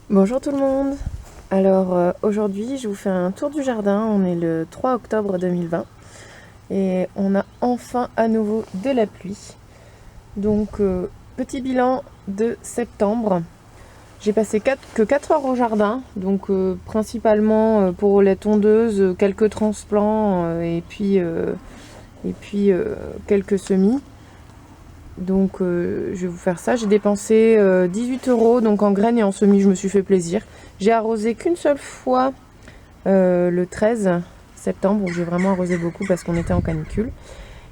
Bonjour tout le monde. Alors aujourd'hui je vous fais un tour du jardin, on est le 3 octobre 2020 et on a enfin à nouveau de la pluie. Donc petit bilan de septembre. J'ai passé que 4 heures au jardin, donc principalement pour les tondeuses, quelques transplants et puis quelques semis. Donc je vais vous faire ça. J'ai dépensé 18 euros donc en graines et en semis, je me suis fait plaisir. J'ai arrosé qu'une seule fois le 13 septembre où j'ai vraiment arrosé beaucoup parce qu'on était en canicule.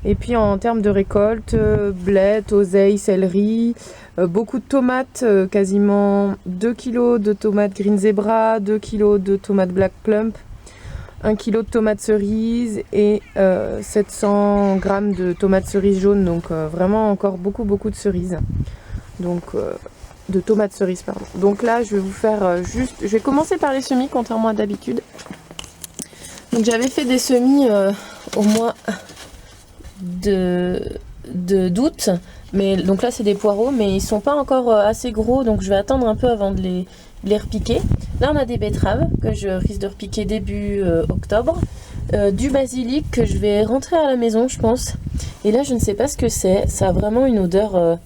Et puis en termes de récolte, blettes, oseille, céleri, beaucoup de tomates, quasiment 2 kg de tomates Green Zebra, 2 kg de tomates Black Plump, 1 kg de tomates cerises et 700 g de tomates cerises jaunes, donc vraiment encore beaucoup de cerises. Donc de tomates cerises pardon. Donc là je vais vous faire je vais commencer par les semis contrairement à d'habitude. Donc j'avais fait des semis au mois d'août, mais donc là c'est des poireaux, mais ils sont pas encore assez gros, donc je vais attendre un peu avant de les repiquer. Là on a des betteraves que je risque de repiquer début octobre, du basilic que je vais rentrer à la maison je pense, et là je ne sais pas ce que c'est, ça a vraiment une odeur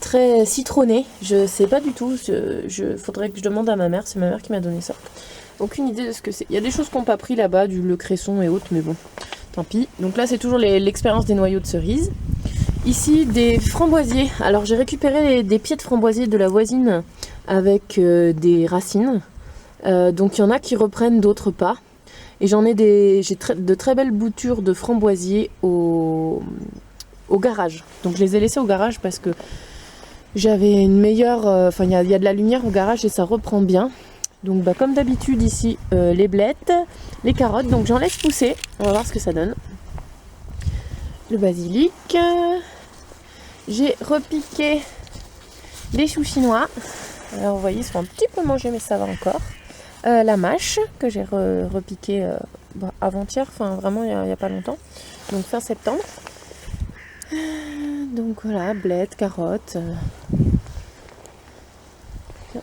très citronnée, je sais pas du tout, faudrait que je demande à ma mère, c'est ma mère qui m'a donné ça. Aucune idée de ce que c'est. Il y a des choses qu'on n'a pas pris là-bas, le cresson et autres, mais bon, tant pis. Donc là, c'est toujours l'expérience des noyaux de cerises. Ici, des framboisiers. Alors, j'ai récupéré des pieds de framboisiers de la voisine avec des racines. Donc, il y en a qui reprennent, d'autres pas. Et j'ai de très belles boutures de framboisiers au garage. Donc, je les ai laissés au garage parce que j'avais une meilleure... Enfin, il y a de la lumière au garage et ça reprend bien. Donc comme d'habitude ici, les blettes, les carottes, donc j'en laisse pousser, on va voir ce que ça donne. Le basilic, j'ai repiqué les choux chinois, alors vous voyez ils sont un petit peu mangés mais ça va encore. La mâche que j'ai repiqué avant-hier, enfin vraiment il n'y a pas longtemps, donc fin septembre. Donc voilà, blettes, carottes.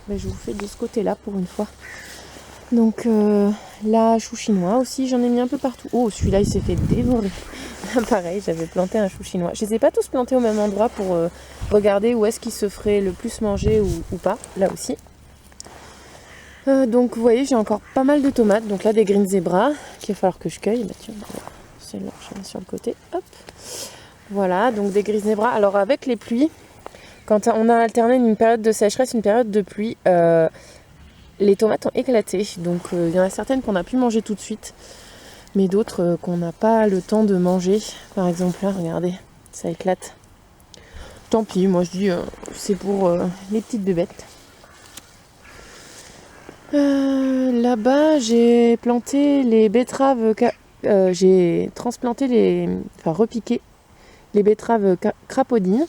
Mais je vous fais de ce côté là pour une fois. Donc là, chou chinois aussi, j'en ai mis un peu partout. Oh, celui-là il s'est fait dévorer. Pareil, j'avais planté un chou chinois. Je les ai pas tous plantés au même endroit pour regarder où est-ce qu'il se ferait le plus manger ou pas, là aussi. Donc vous voyez, j'ai encore pas mal de tomates. Donc là, des Green Zebra qu'il va falloir que je cueille. Bah, tiens, celle-là, je mets sur le côté. Hop. Voilà, donc des Green Zebra. Alors avec les pluies, quand on a alterné une période de sécheresse, une période de pluie, les tomates ont éclaté. Donc il y en a certaines qu'on a pu manger tout de suite, mais d'autres qu'on n'a pas le temps de manger. Par exemple là, regardez, ça éclate. Tant pis, moi je dis c'est pour les petites bébêtes. Là-bas, j'ai planté les betteraves, j'ai transplanté repiqué les betteraves crapaudines.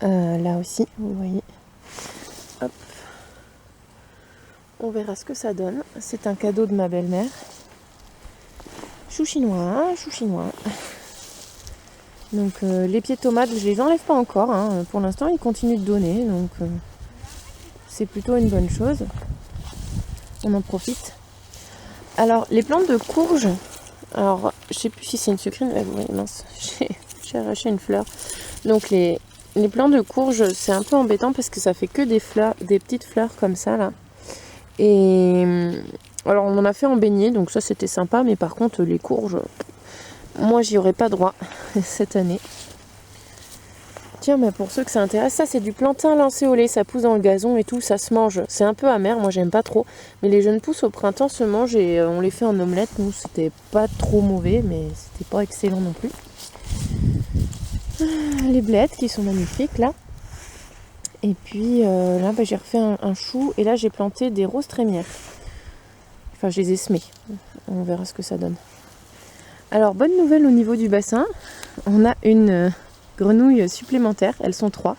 Là aussi, vous voyez. Hop. On verra ce que ça donne. C'est un cadeau de ma belle-mère. Chou chinois, chou chinois. Donc les pieds de tomates, je les enlève pas encore. Hein. Pour l'instant, ils continuent de donner. Donc c'est plutôt une bonne chose. On en profite. Alors, les plantes de courge. Alors, je sais plus si c'est une sucrine. Mais vous voyez, mince, j'ai arraché une fleur. Donc les plants de courge, c'est un peu embêtant parce que ça fait que des fleurs, des petites fleurs comme ça là. Et alors on en a fait en beignet, donc ça c'était sympa, mais par contre les courges, moi j'y aurais pas droit cette année. Tiens, mais pour ceux que ça intéresse, ça c'est du plantain lancéolé, ça pousse dans le gazon et tout, ça se mange. C'est un peu amer, moi j'aime pas trop, mais les jeunes pousses au printemps se mangent et on les fait en omelette. Nous c'était pas trop mauvais, mais c'était pas excellent non plus. Les blettes qui sont magnifiques là. Et puis là j'ai refait un chou et là j'ai planté des roses trémières. Enfin je les ai semées, on verra ce que ça donne. Alors bonne nouvelle au niveau du bassin, on a une grenouille supplémentaire, elles sont 3.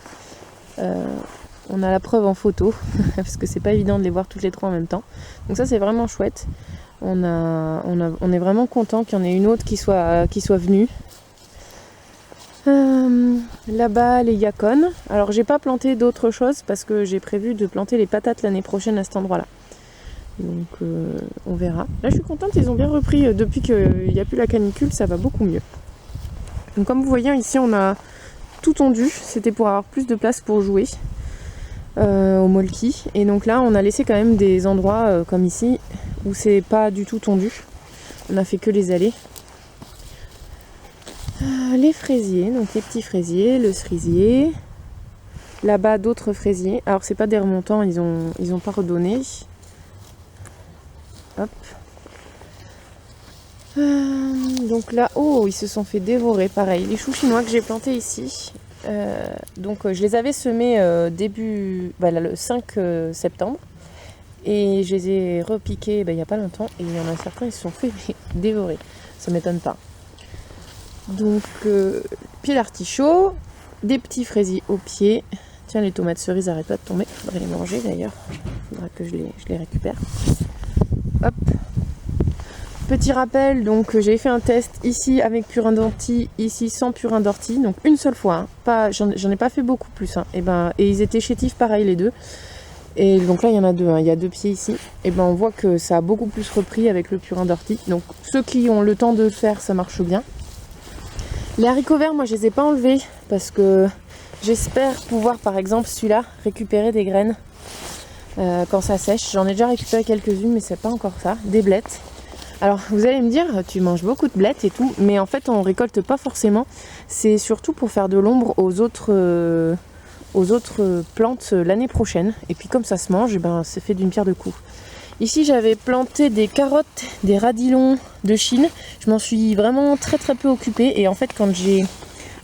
On a la preuve en photo, parce que c'est pas évident de les voir toutes les 3 en même temps. Donc ça c'est vraiment chouette. On est vraiment content qu'il y en ait une autre qui soit venue. Là-bas les yacon. Alors j'ai pas planté d'autres choses parce que j'ai prévu de planter les patates l'année prochaine à cet endroit-là. Donc on verra. Là je suis contente, ils ont bien repris depuis qu'il n'y a plus la canicule, ça va beaucoup mieux. Donc comme vous voyez ici on a tout tondu, c'était pour avoir plus de place pour jouer au molki. Et donc là on a laissé quand même des endroits comme ici où c'est pas du tout tondu. On a fait que les allées. Les fraisiers, donc les petits fraisiers, le cerisier. Là-bas d'autres fraisiers. Alors c'est pas des remontants, ils ont pas redonné. Hop. Donc là, oh, ils se sont fait dévorer, pareil. Les choux chinois que j'ai plantés ici. Donc je les avais semés le 5 septembre. Et je les ai repiqués il n'y a pas longtemps. Et il y en a certains, ils se sont fait dévorer. Ça m'étonne pas. Donc pied d'artichaut, des petits fraisiers au pied. Tiens, les tomates cerises n'arrêtent pas de tomber. Il faudrait les manger d'ailleurs. Il faudra que je les récupère. Hop. Petit rappel, donc j'ai fait un test ici avec purin d'ortie, ici sans purin d'ortie, donc une seule fois. J'en ai pas fait beaucoup plus. Et ils étaient chétifs pareil les deux. Et donc là il y en a deux, il y a 2 pieds ici. Et on voit que ça a beaucoup plus repris avec le purin d'ortie. Donc ceux qui ont le temps de le faire, ça marche bien. Les haricots verts, moi je les ai pas enlevés parce que j'espère pouvoir par exemple celui-là récupérer des graines quand ça sèche. J'en ai déjà récupéré quelques-unes mais c'est pas encore ça. Des blettes. Alors vous allez me dire, tu manges beaucoup de blettes et tout, mais en fait on récolte pas forcément. C'est surtout pour faire de l'ombre aux autres plantes l'année prochaine. Et puis comme ça se mange, c'est fait d'une pierre deux coups. Ici j'avais planté des carottes, des radilons de Chine. Je m'en suis vraiment très peu occupée. Et en fait quand j'ai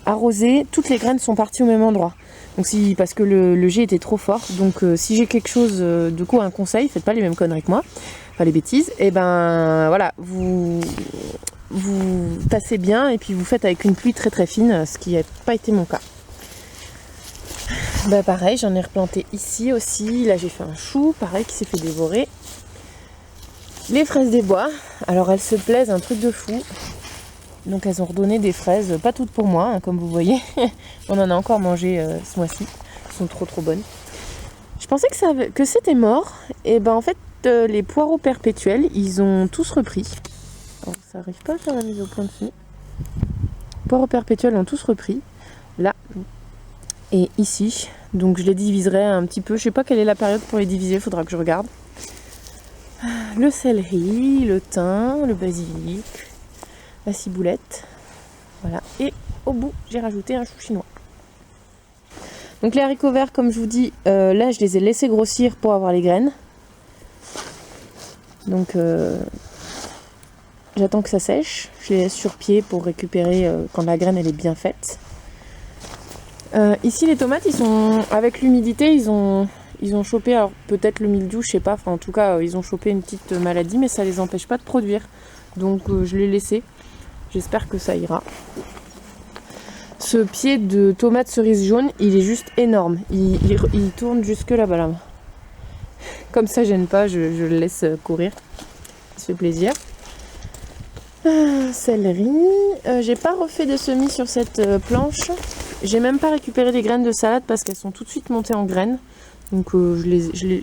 arrosé, toutes les graines sont parties au même endroit. Donc parce que le jet était trop fort. Donc si j'ai quelque chose, un conseil, faites pas les mêmes conneries que moi. Enfin les bêtises. Et voilà, vous tassez bien et puis vous faites avec une pluie très fine, ce qui n'a pas été mon cas. Pareil, j'en ai replanté ici aussi. Là j'ai fait un chou, pareil, qui s'est fait dévorer. Les fraises des bois, alors elles se plaisent un truc de fou. Donc elles ont redonné des fraises, pas toutes pour moi, comme vous voyez. On en a encore mangé ce mois-ci. Elles sont trop bonnes. Je pensais que c'était mort. Et en fait, les poireaux perpétuels, ils ont tous repris. Alors, ça arrive pas à faire la mise au point dessus. Les poireaux perpétuels ont tous repris. Là. Et ici. Donc je les diviserai un petit peu. Je sais pas quelle est la période pour les diviser, il faudra que je regarde. Le céleri, le thym, le basilic, la ciboulette. Voilà. Et au bout, j'ai rajouté un chou chinois. Donc les haricots verts, comme je vous dis, là je les ai laissés grossir pour avoir les graines. Donc j'attends que ça sèche. Je les laisse sur pied pour récupérer quand la graine elle est bien faite. Ici les tomates, ils sont avec l'humidité, ils ont chopé, alors peut-être le mildiou, je sais pas, en tout cas ils ont chopé une petite maladie, mais ça les empêche pas de produire. Donc je l'ai laissé. J'espère que ça ira. Ce pied de tomate cerise jaune, il est juste énorme. Il tourne jusque là-bas. Là. Comme ça, gêne pas, je le laisse courir. Ça fait plaisir. Céleri. J'ai pas refait de semis sur cette planche. J'ai même pas récupéré des graines de salade parce qu'elles sont tout de suite montées en graines. Donc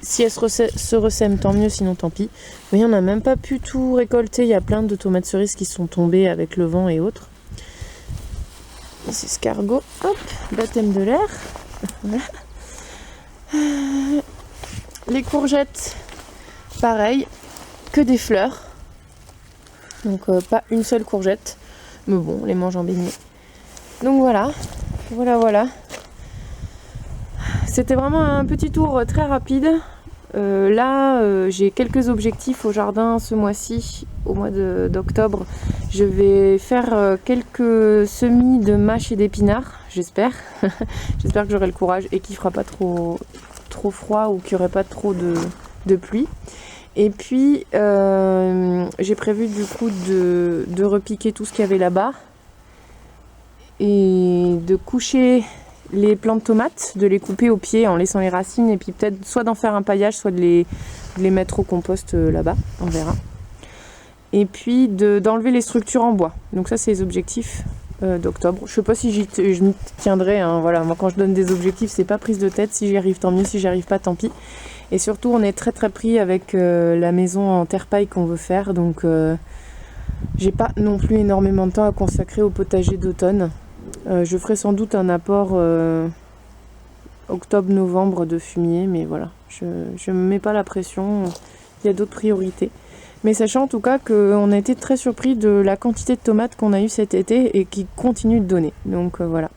si elles se ressèment, tant mieux, sinon tant pis. Vous voyez, on n'a même pas pu tout récolter. Il y a plein de tomates cerises qui sont tombées avec le vent et autres. Ici, escargot. Hop, baptême de l'air. Voilà. Les courgettes, pareil, que des fleurs. Donc pas une seule courgette. Mais bon, on les mange en beignet. Donc voilà. C'était vraiment un petit tour très rapide. Là, j'ai quelques objectifs au jardin ce mois-ci, au mois d'octobre. Je vais faire quelques semis de mâches et d'épinards, j'espère. J'espère que j'aurai le courage et qu'il ne fera pas trop froid ou qu'il n'y aurait pas trop de pluie. Et puis, j'ai prévu du coup de repiquer tout ce qu'il y avait là-bas et de coucher les plants de tomates, de les couper au pied en laissant les racines et puis peut-être soit d'en faire un paillage, soit de les mettre au compost là-bas, on verra. Et puis d'enlever les structures en bois. Donc ça c'est les objectifs d'octobre. Je sais pas si je m'y tiendrai, hein, voilà, moi quand je donne des objectifs c'est pas prise de tête, si j'y arrive tant mieux, si j'y arrive pas tant pis. Et surtout on est très très pris avec la maison en terre-paille qu'on veut faire, donc j'ai pas non plus énormément de temps à consacrer au potager d'automne. Je ferai sans doute un apport octobre-novembre de fumier, mais voilà, je me mets pas la pression, il y a d'autres priorités. Mais sachant en tout cas qu'on a été très surpris de la quantité de tomates qu'on a eu cet été et qui continue de donner. Donc voilà.